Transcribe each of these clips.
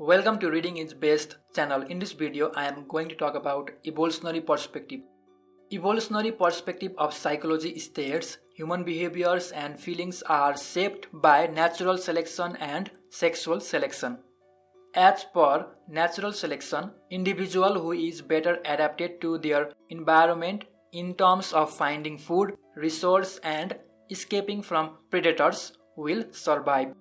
Welcome to Reading is Best channel. In this video, I am going to talk about evolutionary perspective. Evolutionary perspective of psychology states human behaviors and feelings are shaped by natural selection and sexual selection. As per natural selection, individual who is better adapted to their environment in terms of finding food, resource and escaping from predators will survive.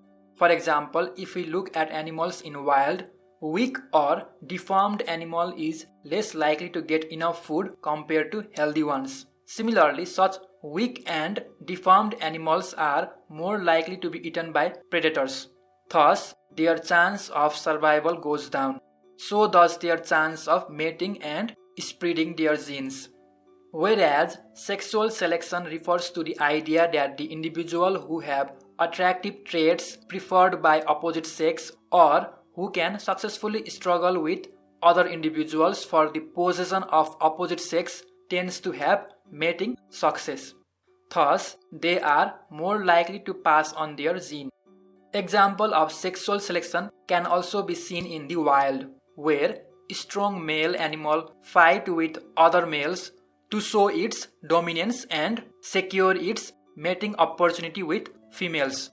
For example, if we look at animals in wild, weak or deformed animal is less likely to get enough food compared to healthy ones. Similarly, such weak and deformed animals are more likely to be eaten by predators. Thus, their chance of survival goes down. So does their chance of mating and spreading their genes. Whereas sexual selection refers to the idea that the individual who have attractive traits preferred by opposite sex or who can successfully struggle with other individuals for the possession of opposite sex tends to have mating success. Thus, they are more likely to pass on their gene. Example of sexual selection can also be seen in the wild, where a strong male animal fight with other males to show its dominance and secure its mating opportunity with females.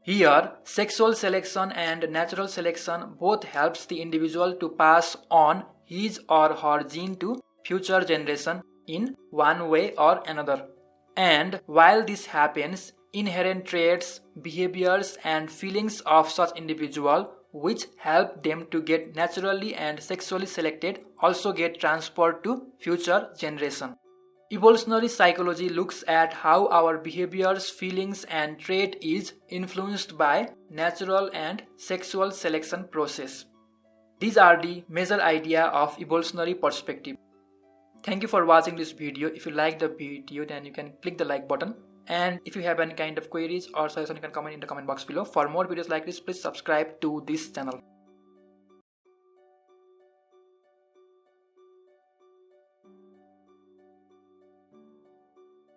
Here, sexual selection and natural selection both helps the individual to pass on his or her gene to future generation in one way or another. And while this happens, inherent traits, behaviors and feelings of such individual which help them to get naturally and sexually selected also get transferred to future generation. Evolutionary psychology looks at how our behaviors, feelings and trait is influenced by natural and sexual selection process. These are the major idea of evolutionary perspective. Thank you for watching this video. If you like the video, then you can click the like button. And if you have any kind of queries or suggestion, you can comment in the comment box below. For more videos like this, please subscribe to this channel.